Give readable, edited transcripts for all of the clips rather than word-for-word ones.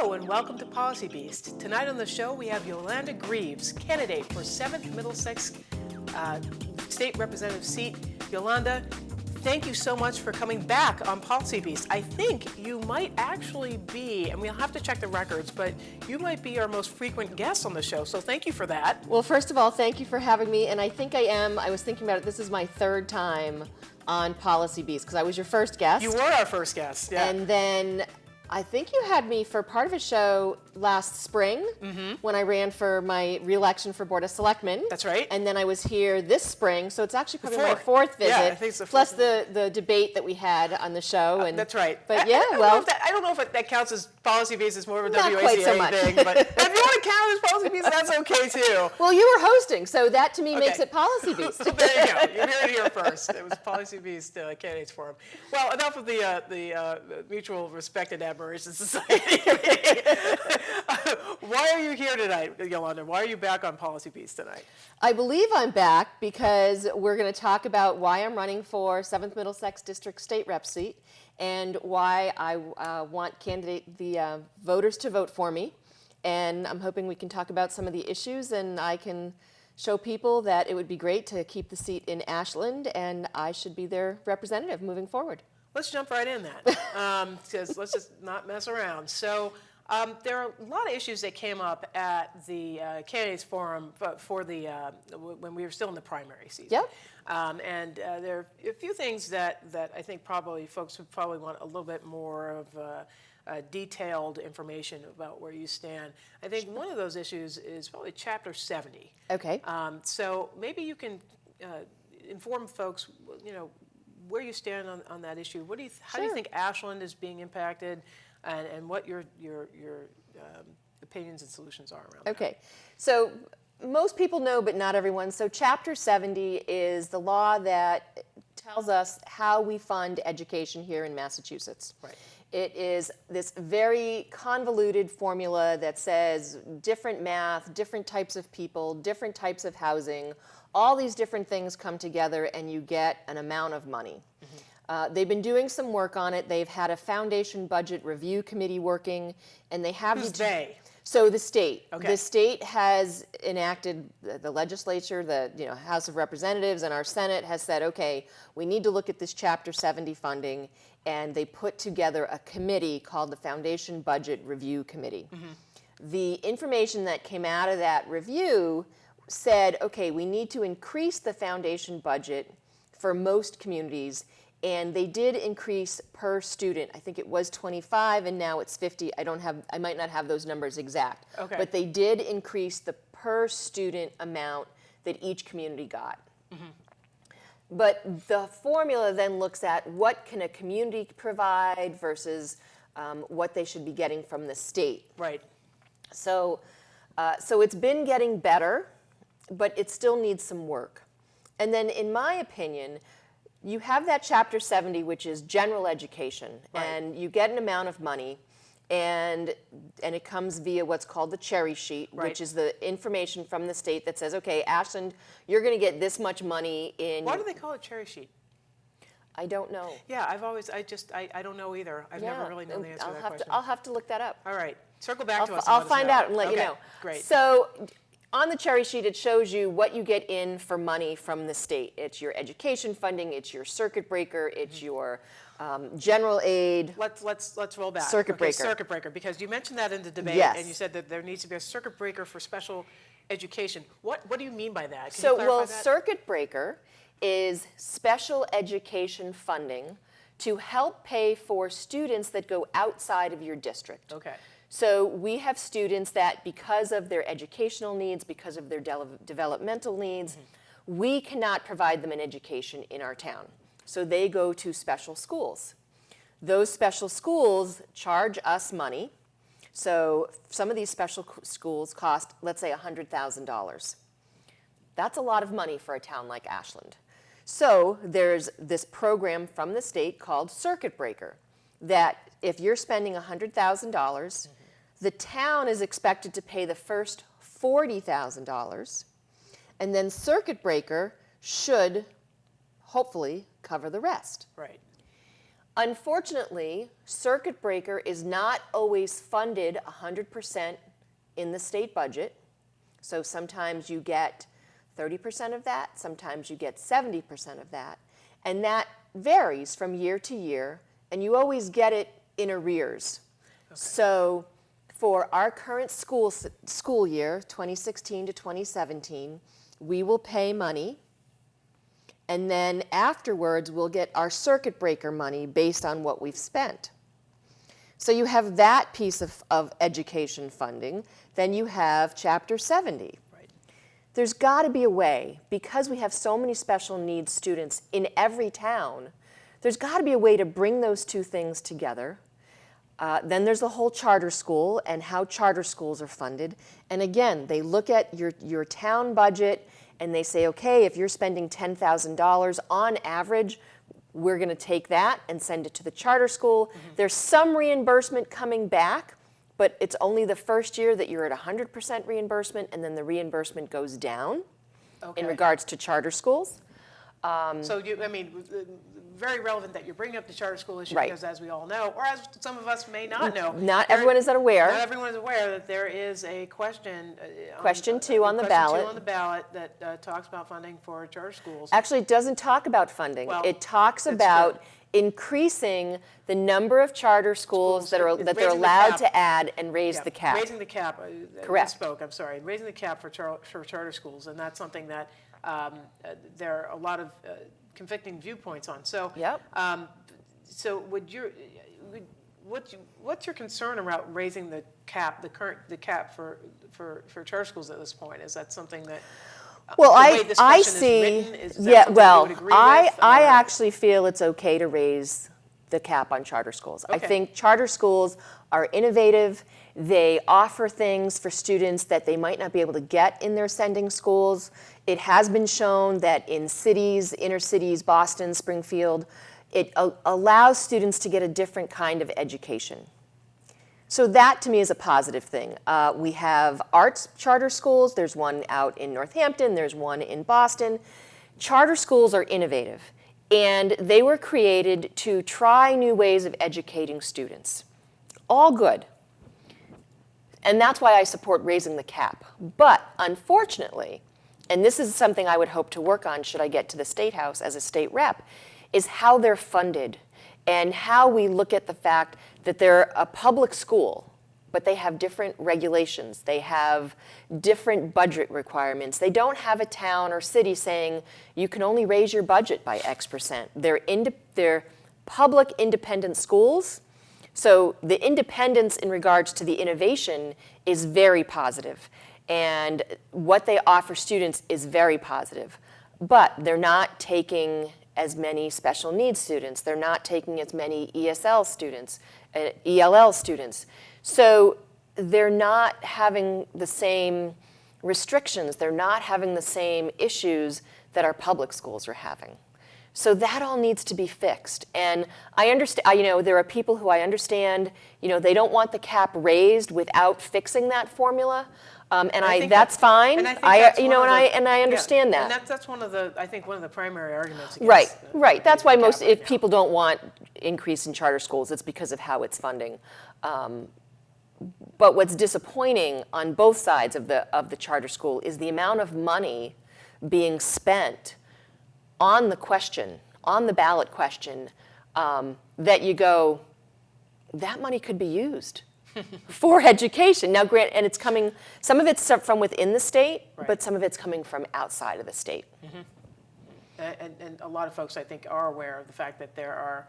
Hello and welcome to Policy Beast. Tonight on the show we have Yolanda Greaves, candidate for 7th Middlesex State Representative seat. Yolanda, thank you so much for coming back on Policy Beast. I think you might actually be, and we'll have to check the records, but you might be our most frequent guest on the show, so thank you for that. Well, first of all, thank you for having me, and I think I am. I was thinking about it. This is my third time on Policy Beast because I was your first guest. You were our first guest, yeah. And then I think you had me for part of a show last spring when I ran for my re-election for Board of Selectmen. That's right. And then I was here this spring, so it's actually probably my Fourth. fourth visit. Yeah, I think it's the plus fourth. the debate that we had on the show. And that's right. But yeah, I don't know if that counts as Policy Beast. It's more of a not WACA quite so much. thing. But if you want to count it as Policy Beast, that's okay too. Well, you were hosting, so that to me makes Okay. it Policy Beast. There you go. You heard it here first. It was Policy Beast Candidates Forum. Well, enough of the Mutual Respect and Admiration Society. Why are you here tonight, Yolanda? Why are you back on Policy Beast tonight? I believe I'm back because we're going to talk about why I'm running for 7th Middlesex District State Rep seat and why I want the voters to vote for me. And I'm hoping we can talk about some of the issues and I can show people that it would be great to keep the seat in Ashland and I should be their representative moving forward. Let's jump right in that, because let's just not mess around. So there are a lot of issues that came up at the Candidates Forum for the when we were still in the primary season. Yep. And there are a few things that I think probably folks would probably want a little bit more of detailed information about where you stand. I think one of those issues is probably Chapter 70. Okay. So maybe you can inform folks, where you stand on that issue. What do you how do you think Ashland is being impacted, and what your opinions and solutions are around that? Okay, so most people know, but not everyone. So Chapter 70 is the law that tells us how we fund education here in Massachusetts. Right. It is this very convoluted formula that says different math, different types of people, different types of housing, all these different things come together and you get an amount of money. They've been doing some work on it. They've had a foundation budget review committee working, and they have... Who's they? So the state. Okay. The state has enacted, the legislature, the House of Representatives and our Senate has said, okay, we need to look at this Chapter 70 funding, and they put together a committee called the Foundation Budget Review Committee. The information that came out of that review said, okay, we need to increase the foundation budget for most communities, and they did increase per student. I think it was 25 and now it's 50. I might not have those numbers exact. Okay. But they did increase the per student amount that each community got. But the formula then looks at what can a community provide versus what they should be getting from the state. Right. So it's been getting better, but it still needs some work. And then in my opinion, you have that Chapter 70, which is general education, Right. and you get an amount of money, and it comes via what's called the cherry sheet, Right. which is the information from the state that says, okay, Ashland, you're going to get this much money in... Why do they call it cherry sheet? I don't know. Yeah, I don't know either. I've never really known the answer to that question. I'll have to look that up. All right, circle back to us. I'll find out and let you know. Great. So on the cherry sheet, it shows you what you get in for money from the state. It's your education funding, it's your circuit breaker, it's your general aid. Let's roll back. Circuit breaker. Circuit breaker, because you mentioned that in the debate, Yes. and you said that there needs to be a circuit breaker for special education. What do you mean by that? Can So, you clarify well, that? circuit breaker is special education funding to help pay for students that go outside of your district. Okay. So we have students that, because of their educational needs, because of their developmental needs, we cannot provide them an education in our town. So they go to special schools. Those special schools charge us money. So some of these special schools cost, let's say, $100,000. That's a lot of money for a town like Ashland. So there's this program from the state called Circuit Breaker that if you're spending $100,000, the town is expected to pay the first $40,000, and then Circuit Breaker should hopefully cover the rest. Right. Unfortunately, circuit breaker is not always funded 100% in the state budget. So sometimes you get 30% of that, sometimes you get 70% of that. And that varies from year to year, and you always get it in arrears. Okay. So for our current school year, 2016 to 2017, we will pay money, and then afterwards we'll get our circuit breaker money based on what we've spent. So you have that piece of education funding. Then you have Chapter 70. Right. There's got to be a way, because we have so many special needs students in every town, there's got to be a way to bring those two things together. Then there's the whole charter school and how charter schools are funded. And again, they look at your town budget and they say, okay, if you're spending $10,000 on average, we're going to take that and send it to the charter school. Mm-hmm. There's some reimbursement coming back, but it's only the first year that you're at 100% reimbursement, and then the reimbursement goes down in regards to charter schools. So very relevant that you're bringing up the charter school issue, right. Because as we all know, or as some of us may not know, not everyone is aware. Not everyone is aware that there is a question. Question 2 on the ballot. Question 2 on the ballot that talks about funding for charter schools. Actually, it doesn't talk about funding. Well, it talks about increasing the number of charter schools that they're allowed to add and raise the cap. Raising the cap. Correct. I'm sorry. Raising the cap for charter schools, and that's something that there are a lot of conflicting viewpoints on. So, yep. So what's your concern about raising the cap, the cap for charter schools at this point? Is that something that well, I see. Yeah. Well, I actually feel it's okay to raise the cap on charter schools. Okay. I think charter schools are innovative. They offer things for students that they might not be able to get in their sending schools. It has been shown that in cities, inner cities, Boston, Springfield, it allows students to get a different kind of education. So that to me is a positive thing. We have arts charter schools. There's one out in Northampton. There's one in Boston. Charter schools are innovative, and they were created to try new ways of educating students. All good. And that's why I support raising the cap. But unfortunately, and this is something I would hope to work on should I get to the State House as a state rep, is how they're funded and how we look at the fact that they're a public school, but they have different regulations. They have different budget requirements. They don't have a town or city saying you can only raise your budget by X%. They're public independent schools. So the independence in regards to the innovation is very positive, and what they offer students is very positive. But they're not taking as many special needs students. They're not taking as many ESL students, ELL students. So they're not having the same restrictions. They're not having the same issues that our public schools are having. So that all needs to be fixed. And I understand, there are people who I understand, they don't want the cap raised without fixing that formula. That's fine. And I understand that. And that's one of the primary arguments against Right. That's why if people don't want increase in charter schools, it's because of how it's funding. But what's disappointing on both sides of the charter school is the amount of money being spent on the ballot question, that you go, that money could be used for education. Now, and it's coming, some of it's from within the state, right, but some of it's coming from outside of the state. Mm-hmm. And a lot of folks, I think, are aware of the fact that there are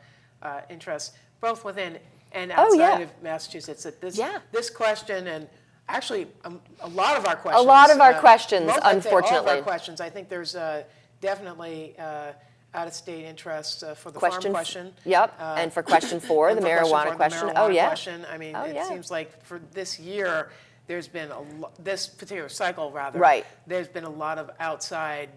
interests both within and outside of Massachusetts that this question, and actually a lot of our questions. Unfortunately. All of our questions. I think there's definitely out-of-state interest for the farm question. Yep, and for question 4, the marijuana question. Question. I mean, it seems like for this year, there's been this particular cycle, rather. Right. There's been a lot of outside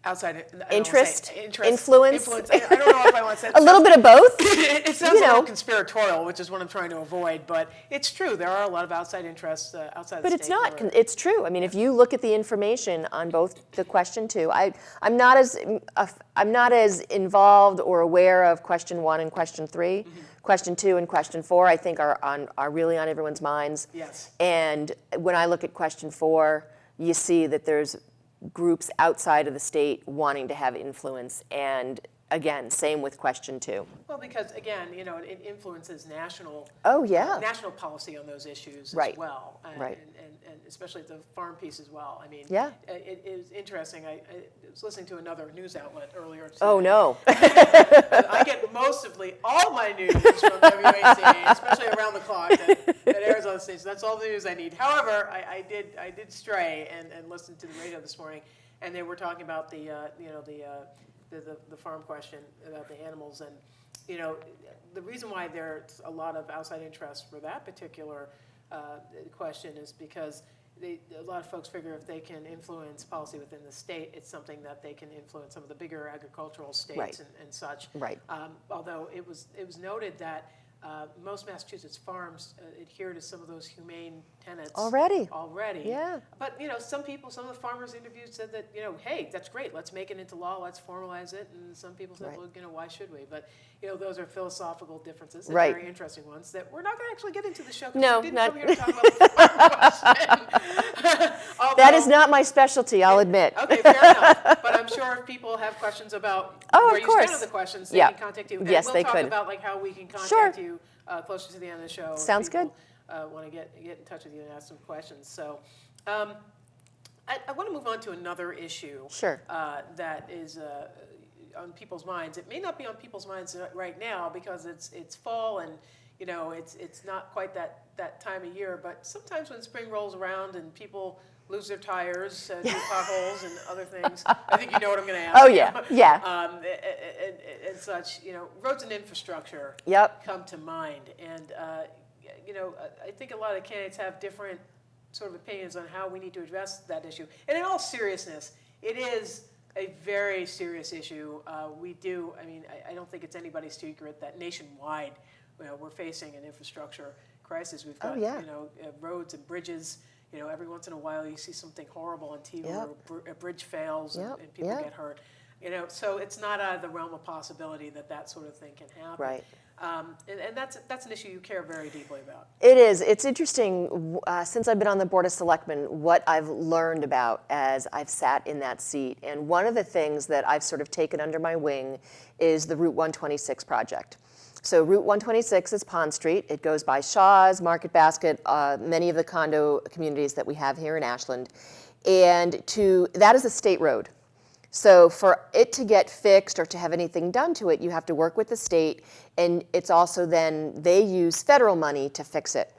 outside I don't wanna Interest? say interest, Influence? I don't know if I want to say A little bit of both. It sounds a little conspiratorial, which is what I'm trying to avoid, but it's true. There are a lot of outside interests outside But the it's state. not. It's true. I mean, if you look at the information on both the question 2, I'm not as involved or aware of question 1 and question 3. Question 2 and question 4, I think, are really on everyone's minds. Yes. And when I look at question 4, you see that there's groups outside of the state wanting to have influence, and again, same with question 2. Well, because again, it influences national national policy on those issues Right. as well, Right. and especially the farm piece as well. I mean, Yeah. it is interesting. I was listening to another news outlet earlier today. Oh no. I get mostly all my news from WACA, especially around the clock that airs on the station. That's all the news I need. However, I did stray and listen to the radio this morning, and they were talking about the farm question about the animals, and the reason why there's a lot of outside interest for that particular question is because a lot of folks figure if they can influence policy within the state, it's something that they can influence some of the bigger agricultural states Right. and such. Right. Although it was noted that most Massachusetts farms adhere to some of those humane tenets Already. Yeah. But some of the farmers interviewed said that hey, that's great, let's make it into law, let's formalize it. And some people said, Right. well, why should we? But those are philosophical differences, and Right. very interesting ones that we're not going to actually get into the show. 'Cause No, we didn't not- come here to talk about the farm question. That is not my specialty, I'll admit. Okay, fair enough. But I'm sure if people have questions about Oh, where of you course. stand on the questions, they Yeah. can contact you. Yes, and they we'll talk could. about how we can contact Sure. you closer to the end of the show. if Sounds people, good. Want to get in touch with you and ask some questions. So I want to move on to another issue. Sure. That is on people's minds. It may not be on people's minds right now because it's fall and it's not quite that time of year. But sometimes when spring rolls around and people lose their tires, do potholes and other things, I think you know what I'm going to ask. Oh, yeah. Yeah. And such. Roads and infrastructure. Yep. Come to mind, and I think a lot of candidates have different sort of opinions on how we need to address that issue. And in all seriousness, it is a very serious issue. I don't think it's anybody's secret that nationwide, we're facing an infrastructure crisis. We've got, roads and bridges. Every once in a while you see something horrible on TV where a bridge fails and people get hurt. So it's not out of the realm of possibility that sort of thing can happen. Right. And that's an issue you care very deeply about. It is. It's interesting, since I've been on the Board of Selectmen, what I've learned about as I've sat in that seat. And one of the things that I've sort of taken under my wing is the Route 126 project. So Route 126 is Pond Street. It goes by Shaw's, Market Basket, many of the condo communities that we have here in Ashland. And that is a state road. So for it to get fixed or to have anything done to it, you have to work with the state, and it's also then they use federal money to fix it.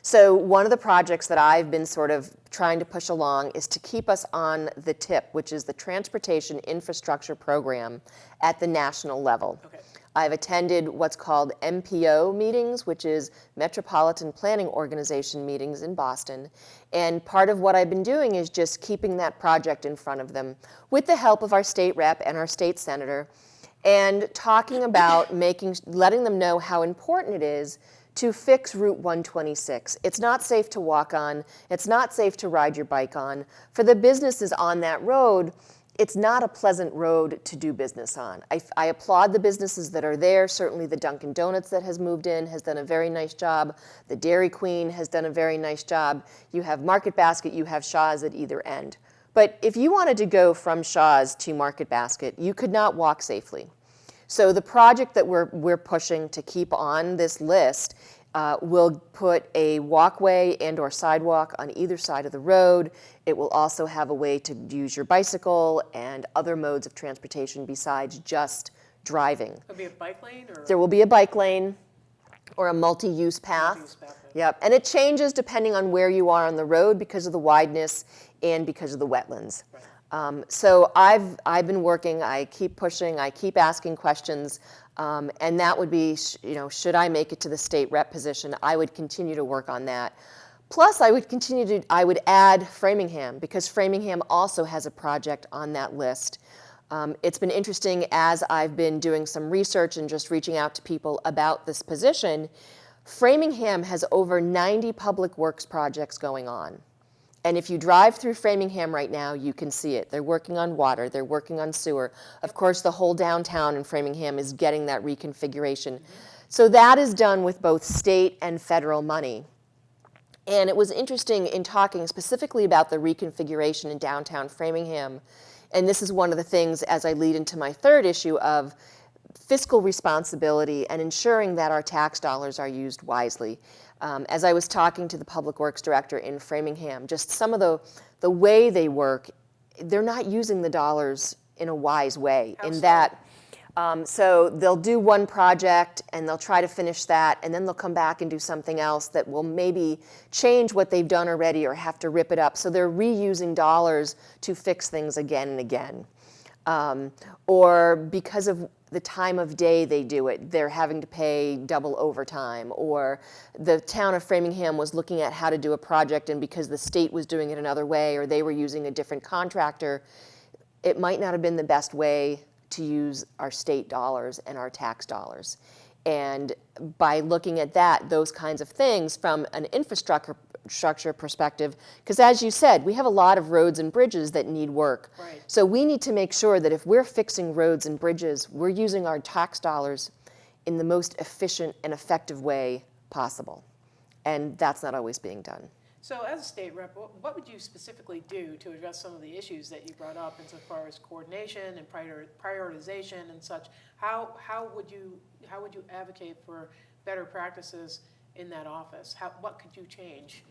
So one of the projects that I've been sort of trying to push along is to keep us on the TIP, which is the Transportation Infrastructure Program at the national level. Okay. I've attended what's called MPO meetings, which is Metropolitan Planning Organization meetings in Boston. And part of what I've been doing is just keeping that project in front of them with the help of our state rep and our state senator, and talking about letting them know how important it is to fix Route 126. It's not safe to walk on. It's not safe to ride your bike on. For the businesses on that road, it's not a pleasant road to do business on. I applaud the businesses that are there. Certainly the Dunkin' Donuts that has moved in has done a very nice job. The Dairy Queen has done a very nice job. You have Market Basket, you have Shaw's at either end. But if you wanted to go from Shaw's to Market Basket, you could not walk safely. So the project that we're pushing to keep on this list will put a walkway and or sidewalk on either side of the road. It will also have a way to use your bicycle and other modes of transportation besides just driving. There'll be a bike lane, or There will be a bike lane or a multi-use path. Multi-use path, Yep, and it changes depending on where you are on the road because of the wideness and because of the wetlands. Right. So I've been working. I keep pushing. I keep asking questions. And that would be, should I make it to the state rep position, I would continue to work on that. Plus, I would add Framingham, because Framingham also has a project on that list. It's been interesting as I've been doing some research and just reaching out to people about this position. Framingham has over 90 public works projects going on. And if you drive through Framingham right now, you can see it. They're working on water, they're working on sewer. Of course, the whole downtown in Framingham is getting that reconfiguration. So that is done with both state and federal money. And it was interesting in talking specifically about the reconfiguration in downtown Framingham. And this is one of the things as I lead into my third issue of fiscal responsibility and ensuring that our tax dollars are used wisely. As I was talking to the Public Works Director in Framingham, just some of the way they work, they're not using the dollars in a wise way. How in so? that, so they'll do one project and they'll try to finish that, and then they'll come back and do something else that will maybe change what they've done already or have to rip it up. So they're reusing dollars to fix things again and again. Or because of the time of day they do it, they're having to pay double overtime. Or the town of Framingham was looking at how to do a project, and because the state was doing it another way or they were using a different contractor, it might not have been the best way to use our state dollars and our tax dollars. And by looking at that, those kinds of things from an infrastructure perspective, because as you said, we have a lot of roads and bridges that need work. Right. So we need to make sure that if we're fixing roads and bridges, we're using our tax dollars in the most efficient and effective way possible. And that's not always being done. So as a state rep, what would you specifically do to address some of the issues that you brought up insofar as coordination and prioritization and such? How would you advocate for better practices in that office? What could you change?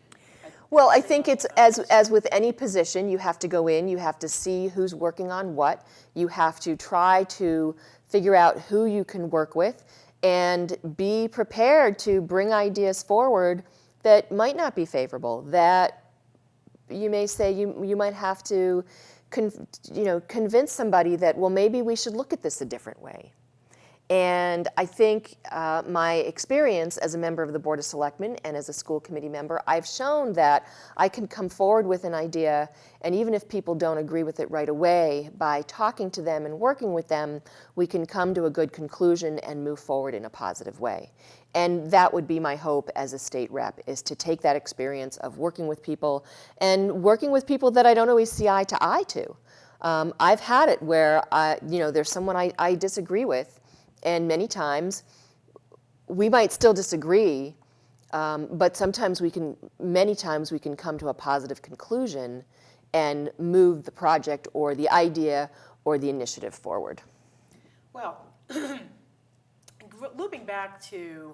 Well, I think it's as with any position, you have to go in, you have to see who's working on what, you have to try to figure out who you can work with, and be prepared to bring ideas forward that might not be favorable, that you may say you might have to convince somebody that, well, maybe we should look at this a different way. And I think my experience as a member of the Board of Selectmen and as a school committee member, I've shown that I can come forward with an idea, and even if people don't agree with it right away, by talking to them and working with them, we can come to a good conclusion and move forward in a positive way. And that would be my hope as a state rep, is to take that experience of working with people and working with people that I don't always see eye to eye to. I've had it where there's someone I disagree with, and many times we might still disagree, but many times we can come to a positive conclusion and move the project or the idea or the initiative forward. Well, looping back to,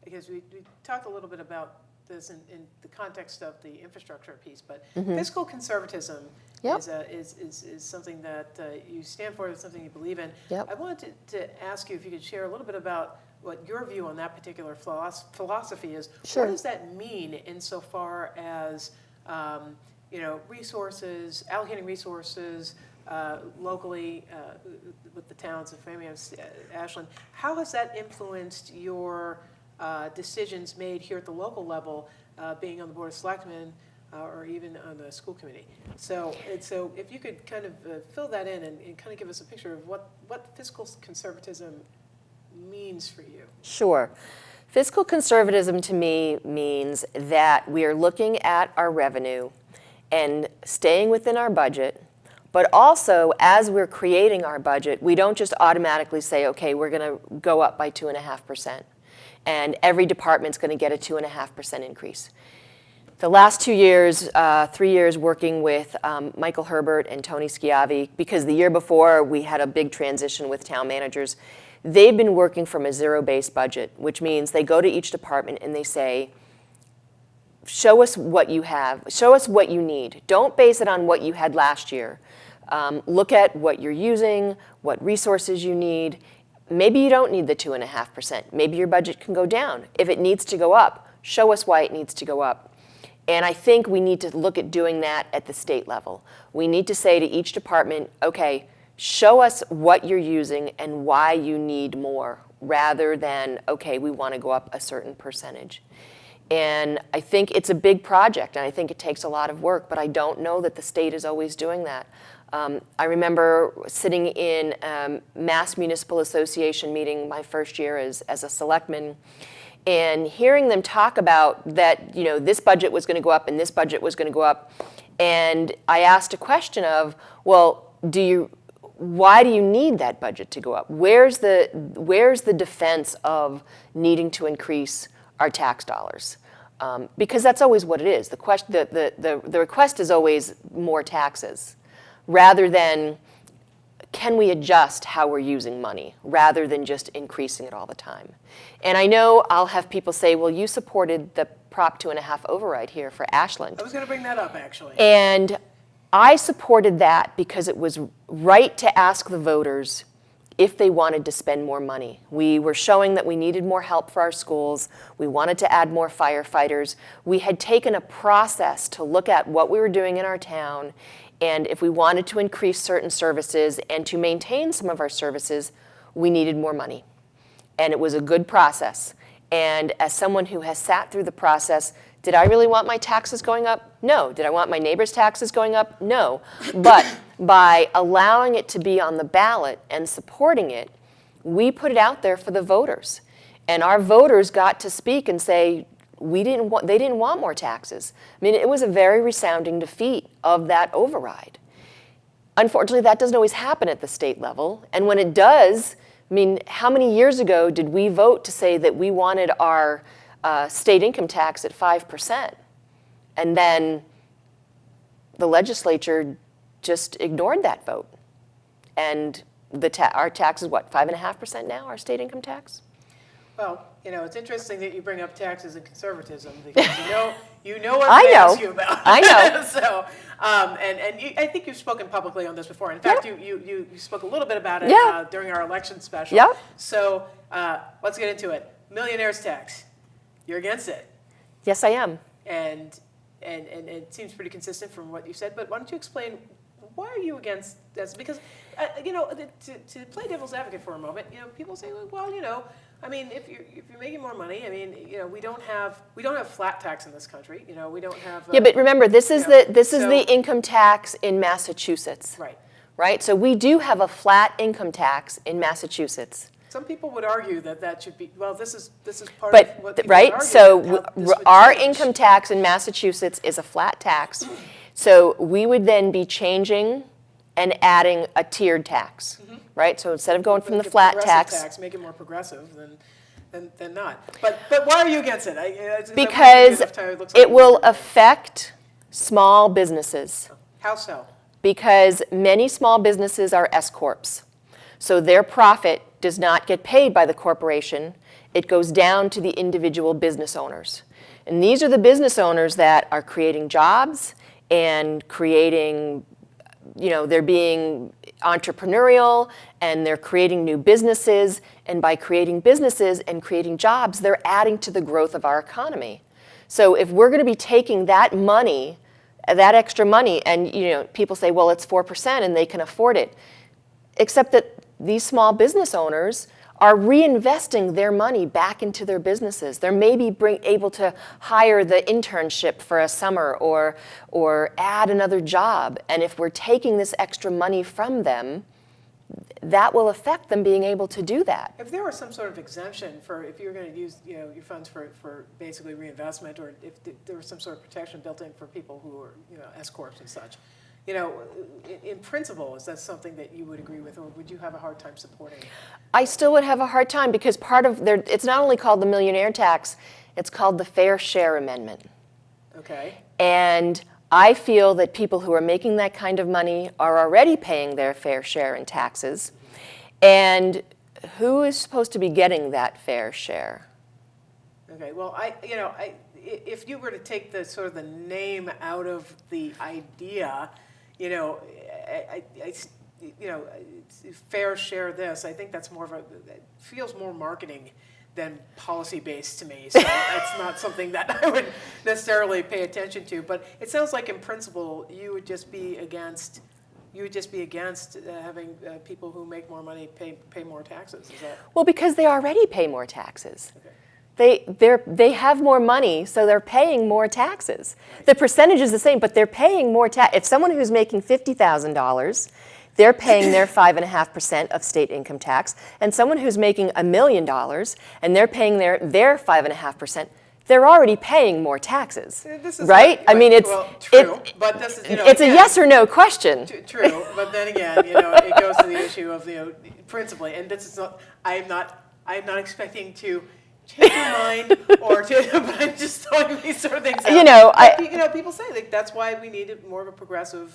because we talked a little bit about this in the context of the infrastructure piece, but fiscal conservatism is something that you stand for, it's something you believe in. Yep. I wanted to ask you if you could share a little bit about what your view on that particular philosophy is. Sure. What does that mean insofar as resources, allocating resources locally with the towns of Framingham, Ashland? How has that influenced your decisions made here at the local level, being on the Board of Selectmen or even on the school committee? So if you could kind of fill that in and kind of give us a picture of what fiscal conservatism means for you. Sure. Fiscal conservatism to me means that we are looking at our revenue and staying within our budget, but also as we're creating our budget, we don't just automatically say, okay, we're going to go up by 2.5%. And every department's going to get a 2.5% increase. The last 2 years, 3 years working with Michael Herbert and Tony Schiavi, because the year before we had a big transition with town managers, they've been working from a zero-based budget, which means they go to each department and they say, show us what you have, show us what you need. Don't base it on what you had last year. Look at what you're using, what resources you need. Maybe you don't need the 2.5%. Maybe your budget can go down. If it needs to go up, show us why it needs to go up. And I think we need to look at doing that at the state level. We need to say to each department, okay, show us what you're using and why you need more, rather than, okay, we want to go up a certain percentage. And I think it's a big project, and I think it takes a lot of work, but I don't know that the state is always doing that. I remember sitting in Mass Municipal Association meeting my first year as a selectman, and hearing them talk about that, this budget was going to go up and this budget was going to go up. And I asked a question of, well, why do you need that budget to go up? Where's the defense of needing to increase our tax dollars? Because that's always what it is. The request is always more taxes, rather than can we adjust how we're using money, rather than just increasing it all the time. And I know I'll have people say, well, you supported the Prop 2.5 override here for Ashland. I was going to bring that up, actually. And I supported that because it was right to ask the voters if they wanted to spend more money. We were showing that we needed more help for our schools. We wanted to add more firefighters. We had taken a process to look at what we were doing in our town, and if we wanted to increase certain services and to maintain some of our services, we needed more money. And it was a good process. And as someone who has sat through the process, did I really want my taxes going up? No. Did I want my neighbor's taxes going up? No. But by allowing it to be on the ballot and supporting it, we put it out there for the voters. And our voters got to speak and say, they didn't want more taxes. I mean, it was a very resounding defeat of that override. Unfortunately, that doesn't always happen at the state level. And when it does, I mean, how many years ago did we vote to say that we wanted our state income tax at 5%? And then the legislature just ignored that vote. And our tax is what, 5.5% now, our state income tax? Well, it's interesting that you bring up taxes and conservatism, because you know what I ask you about. I know. So, I think you've spoken publicly on this before. In fact, you spoke a little bit about it during our election special. Yeah. So let's get into it. Millionaire's tax. You're against it. Yes, I am. And it seems pretty consistent from what you said. But why don't you explain, why are you against this? Because to play devil's advocate for a moment, people say, well, I mean, if you're making more money, I mean, we don't have flat tax in this country. We don't have. Yeah, but remember, this is the income tax in Massachusetts. Right. Right. So we do have a flat income tax in Massachusetts. Some people would argue that should be. Well, this is part but, of what people right. would argue. So our change. income tax in Massachusetts is a flat tax. So we would then be changing and adding a tiered tax. Mm-hmm. Right. So instead of going from the flat tax, make it more progressive than not. But why are you against it? Because it will affect small businesses. How so? Because many small businesses are S corps. So their profit does not get paid by the corporation. It goes down to the individual business owners. And these are the business owners that are creating jobs and creating, they're being entrepreneurial, and they're creating new businesses. And by creating businesses and creating jobs, they're adding to the growth of our economy. So if we're going to be taking that money, that extra money, and people say, well, it's 4% and they can afford it. Except that these small business owners are reinvesting their money back into their businesses. They're maybe able to hire the internship for a summer or add another job. And if we're taking this extra money from them, that will affect them being able to do that. If there was some sort of exemption for if you're going to use your funds for basically reinvestment, or if there was some sort of protection built in for people who are S corps and such, in principle, is that something that you would agree with, or would you have a hard time supporting? I still would have a hard time, because part of it's not only called the millionaire tax, it's called the Fair Share Amendment. Okay. And I feel that people who are making that kind of money are already paying their fair share in taxes. And who is supposed to be getting that fair share? Okay, well, if you were to take the sort of the name out of the idea, fair share this, I think that's more of it feels more marketing than policy-based to me. So that's not something that I would necessarily pay attention to. But it sounds like in principle, you would just be against having people who make more money pay more taxes. Is that? Well, because they already pay more taxes. Okay. They have more money, so they're paying more taxes. The percentage is the same, but they're paying more tax. If someone who's making $50,000, they're paying their 5.5% of state income tax, and someone who's making $1 million and they're paying their 5.5%, they're already paying more taxes, right? I mean, it's true, but this is, it's a yes or no question. True, but then again, it goes to the issue of principally, and this is not. I'm not expecting to change your mind or to, but I'm just throwing these sort of things out. People say that's why we needed more of a progressive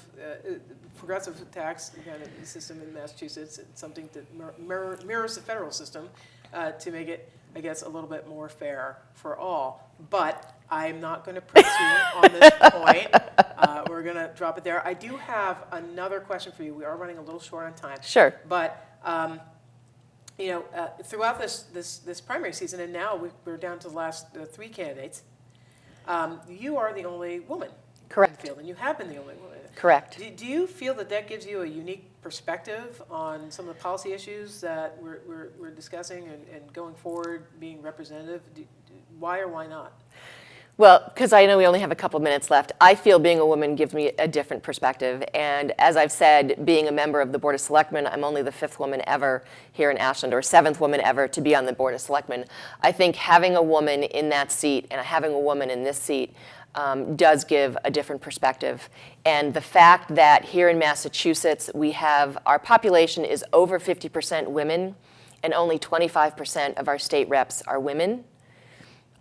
tax kind of system in Massachusetts. It's something that mirrors the federal system to make it, I guess, a little bit more fair for all. But I'm not going to press you on this point. We're going to drop it there. I do have another question for you. We are running a little short on time. Sure. But throughout this primary season, and now we're down to the last 3 candidates, you are the only woman. Correct. In the field, and you have been the only woman. Correct. Do you feel that gives you a unique perspective on some of the policy issues that we're discussing and going forward, being representative? Why or why not? Well, because I know we only have a couple minutes left, I feel being a woman gives me a different perspective. And as I've said, being a member of the Board of Selectmen, I'm only the 5th woman ever here in Ashland, or 7th woman ever to be on the Board of Selectmen. I think having a woman in that seat and having a woman in this seat does give a different perspective. And the fact that here in Massachusetts, our population is over 50% women, and only 25% of our state reps are women,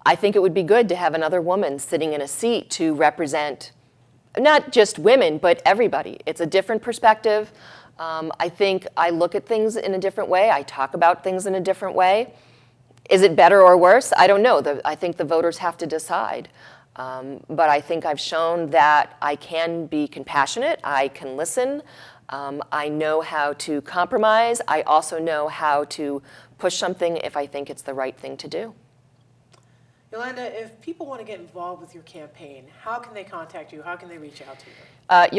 I think it would be good to have another woman sitting in a seat to represent not just women, but everybody. It's a different perspective. I think I look at things in a different way. I talk about things in a different way. Is it better or worse? I don't know. I think the voters have to decide. But I think I've shown that I can be compassionate. I can listen. I know how to compromise. I also know how to push something if I think it's the right thing to do. Yolanda, if people want to get involved with your campaign, how can they contact you? How can they reach out to you?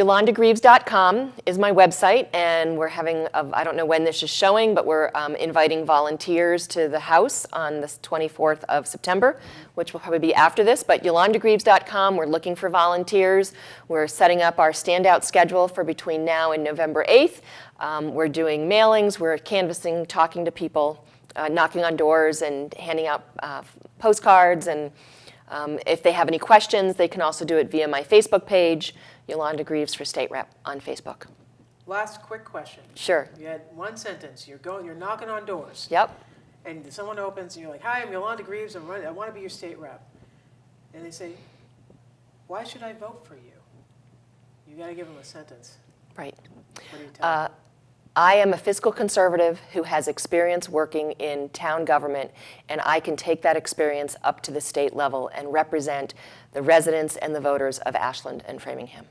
YolandaGreaves.com is my website, and we're having, I don't know when this is showing, but we're inviting volunteers to the House on the 24th of September, which will probably be after this, but YolandaGreaves.com, we're looking for volunteers. We're setting up our standout schedule for between now and November 8th. We're doing mailings, we're canvassing, talking to people, knocking on doors and handing out postcards, and if they have any questions, they can also do it via my Facebook page, Yolanda Greaves for State Rep on Facebook. Last quick question. Sure. You had one sentence. You're knocking on doors. Yep. And someone opens and you're like, "Hi, I'm Yolanda Greaves. I want to be your state rep." And they say, "Why should I vote for you?" You got to give them a sentence. Right. What do you tell them? I am a fiscal conservative who has experience working in town government, and I can take that experience up to the state level and represent the residents and the voters of Ashland and Framingham.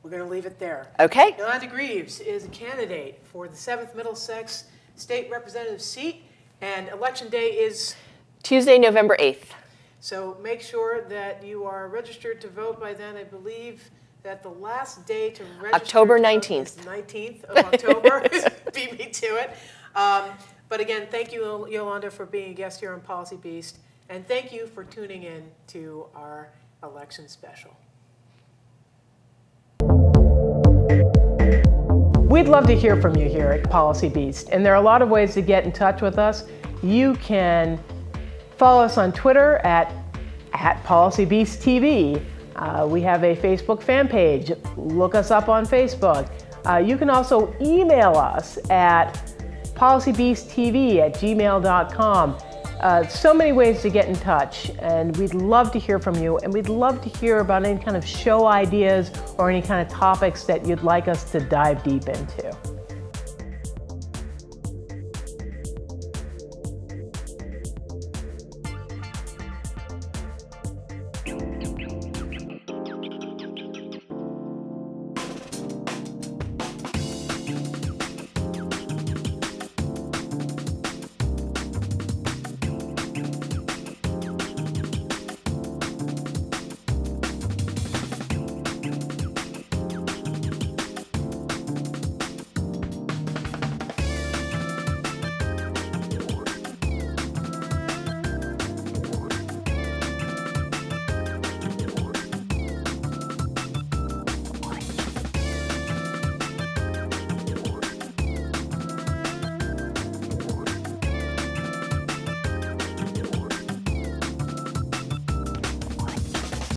We're going to leave it there. Okay. Yolanda Greaves is a candidate for the 7th Middlesex State Representative seat, and Election Day is? Tuesday, November 8th. So make sure that you are registered to vote by then. I believe that the last day to register October 19th. is 19th of October. Beat me to it. But again, thank you, Yolanda, for being a guest here on Policy Beast. And thank you for tuning in to our election special. We'd love to hear from you here at Policy Beast. And there are a lot of ways to get in touch with us. You can follow us on Twitter at PolicyBeastTV. We have a Facebook fan page. Look us up on Facebook. You can also email us at policybeasttv@gmail.com. So many ways to get in touch, and we'd love to hear from you, and we'd love to hear about any kind of show ideas or any kind of topics that you'd like us to dive deep into.